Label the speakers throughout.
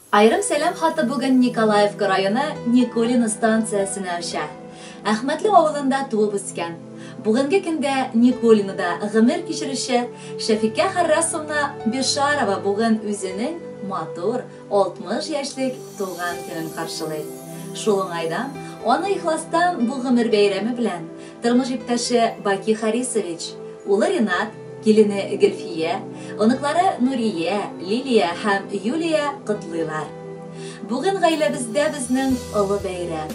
Speaker 1: Айрым сәлем хаты бүген Николаевка районы Николин станциясына үшә. Әхмәтле авылында туып үскән. Бүгенге көндә Николинда гомер кичерүче Шәфикә Харрасовна Бишарова бүген үзенең матур 60 яшьлек туган көнен каршылый. Шул уңайдан аны ихластан бу гомер бәйрәме белән тормыш иптәше Баки Харисович, улы Ринат, килене Гөлфия, оныклары Нурия, Лилия һәм Юлия котлыйлар. Бүген гаиләбездә безнең олы бәйрәм.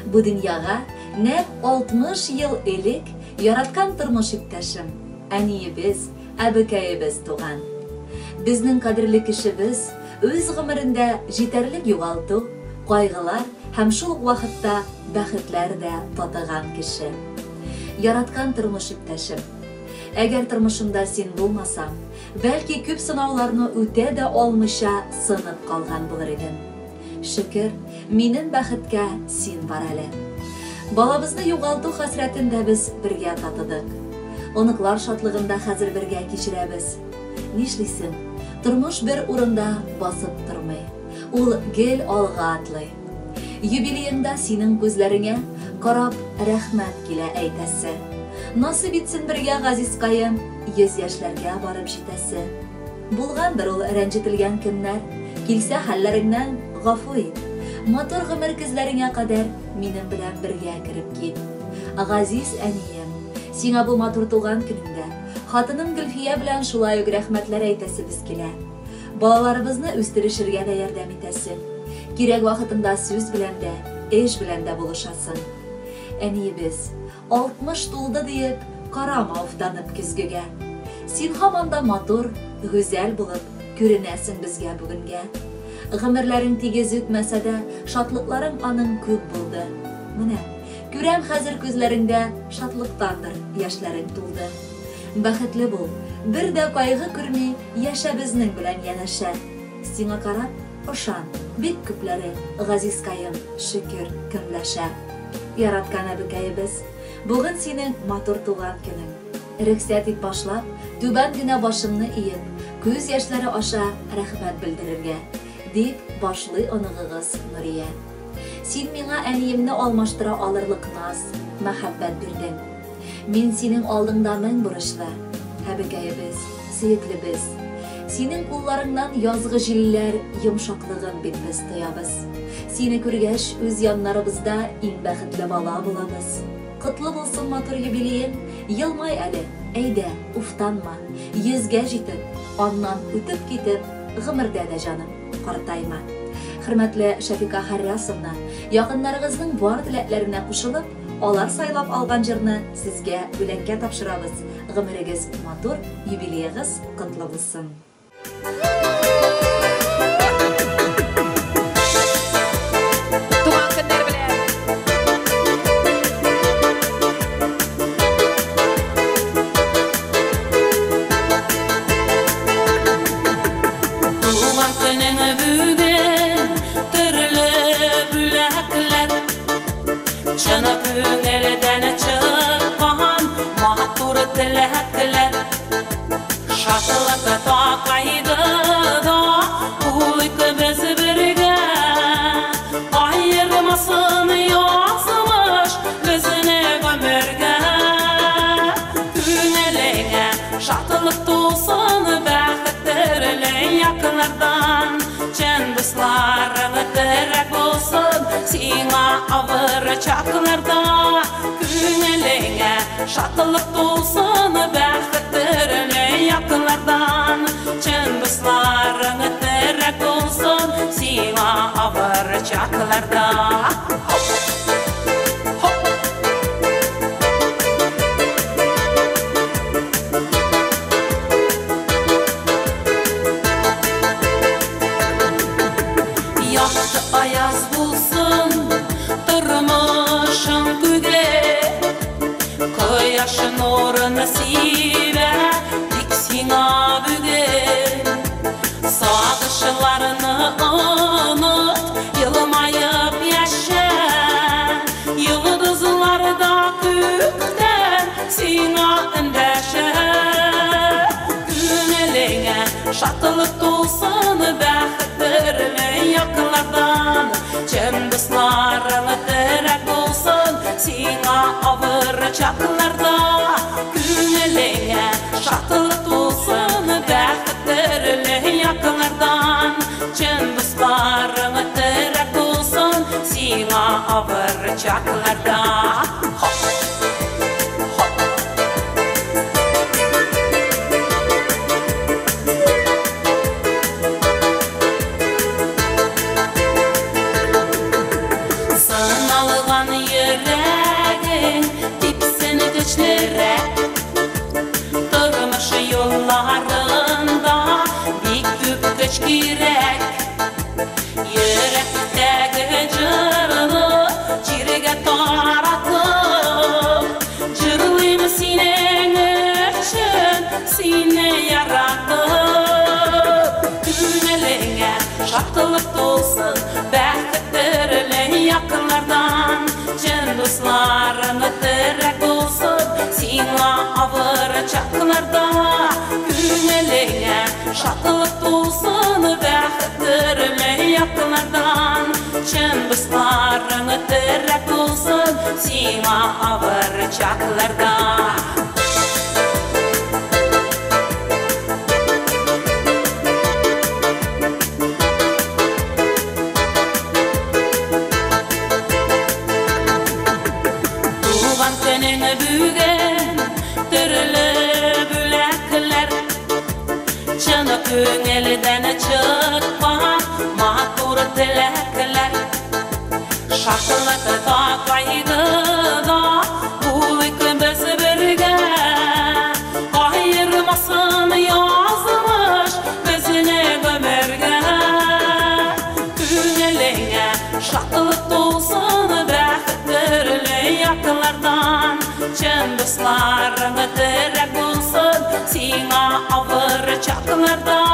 Speaker 1: Бу дөньяга нәкъ 60 ел элек яраткан тормыш иптәшем, әниебез, әбекәебез туган. Безнең кадерле кешебез үз гомерендә җитәрлек югалту, кайгылар һәм шул вакытта бәхетләр дә татыган кеше. Яраткан тормыш иптәшем, әгәр тормышымда син булмасаң, бәлки күп сынауларны үтә дә алмыйча сынып калган булыр идем. Шөкер, минем бәхеткә син бар әле. Балабызны югалту хәсрәтендә без бергә татыдык. Оныклар шатлыгында хәзер бергә кичерәбез. Нишлисең, тормыш бер урында басып тормый. Ул гел алга атлый. Юбилееңдә синең күзләреңә карап рәхмәт килә әйтәсе. Насып итсен бергә газизкаем 100 яшьләргә барып җитәсе. Булгандыр ул рәнҗетелгән көннәр, килсә хәлләреңнән гафу ит. Матур гомер күзләреңә кадәр минем белән бергә кереп кит. Газиз әнием, сиңа бу матур туган көнеңдә хатыным Гөлфия белән шулай ук рәхмәтләр әйтәсебез килә. Балаларыбызны үстерешергә дә ярдәм итәсең. Кирәк вакытында сүз белән дә, эш белән дә булышасың. Әниебез, 60 тулды диеп, карама уфтанып көзгегә. Син һаман да матур, гүзәл булып күренәсең безгә бүгенгә. Гомерләрең тигез үтмәсә дә, шатлыкларың аның күп булды. Менә, күрәм хәзер күзләреңдә шатлыктандыр яшьләрең тулды. Бәхетле бул, бер дә кайгы күрми яшә безнең белән янәшә. Сиңа карап, ышан, бик күпләре газизкаем шөкер көнләшә. Яраткан әбекәебез, бүген синең матур туган көнең. Рөхсәт ит башлап, түбән генә башымны иеп, күз яшьләре аша рәхмәт белдерергә, дип башлый оныгыгыз Нурия. Син миңа әниемне алмаштыра алырлык наз, мәхәббәт бирдең. Мин синең алдыңда мең бурычлы, әбекәебез, сөеклебез. Синең кулларыңнан язгы җилләр йомшаклыгын бит без тоябыз. Сине күргәч, үз яннарыбызда иң бәхетле бала булабыз. Котлы булсын матур юбилеең, елмай әле, әйдә, уфтанма, 100-гә җитеп, аннан үтеп китеп, гомердә дә җаным, картайма. Хөрмәтле Шәфикә Харрасовна, якыннарыгызның бар теләкләренә кушылып, алар сайлап алган җырны сезгә бүләккә тапшырабыз. Гомерегез матур, юбилеегыз котлы булсын.
Speaker 2: Çaklarda küngeleğe şatılık dolsun bəxtlərine yakınlardan çən dostlarını tərək olsun sina avır çaklarda. Yaşın orunu sive, dik sina büge. Sağışlarını unut, yılmayıp yaşa. Yıldızlarda gökten sina öndeşe. Güneleğe şatılık dolsun bəxtlərine yakınlardan Cem dostlarına direk olsun Sina avır çaklarda Güneleye şatılık olsun Bəxtdirli yakınlardan Cem dostlarına direk olsun Sina avır çaklarda Yollarında bir güç girek Yürekteki cırlı cirge taratıp Cırlıyım senin için seni yaratıp Günelere şartılık dolsun Bəxtdirli yakınlardan Cin dostlarını direk olsun Sina avır çaklarda Günelere şatılık dolsun Bəxtdirli yakınlardan Cin dostlarını direk olsun Sina avır çaklarda Köngelinden çıkma matur dilekler Şartlık da kaygıda bu ikimiz birge Ayırmasın yazmış bizini ömürge Köngeline şartlık dolsun Bəxtdirli yakınlardan Cin dostlarını direk olsun Sina avır çaklarda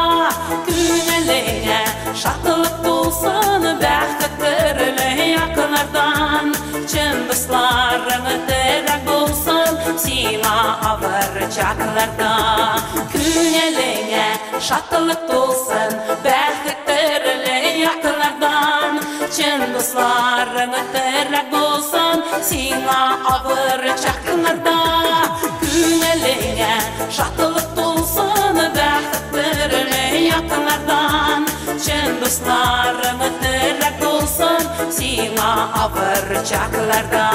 Speaker 2: Günelere şatılık dolsun Bəxtdirli yakınlardan Cin dostlarını direk olsun Sina avır çaklarda Günelere şatılık dolsun Bəxtdirli yakınlardan Cin dostlarını direk olsun Sina avır çaklarda Günelere şatılık dolsun Bəxtdirli yakınlardan Cin dostlarını direk olsun Sina avır çaklarda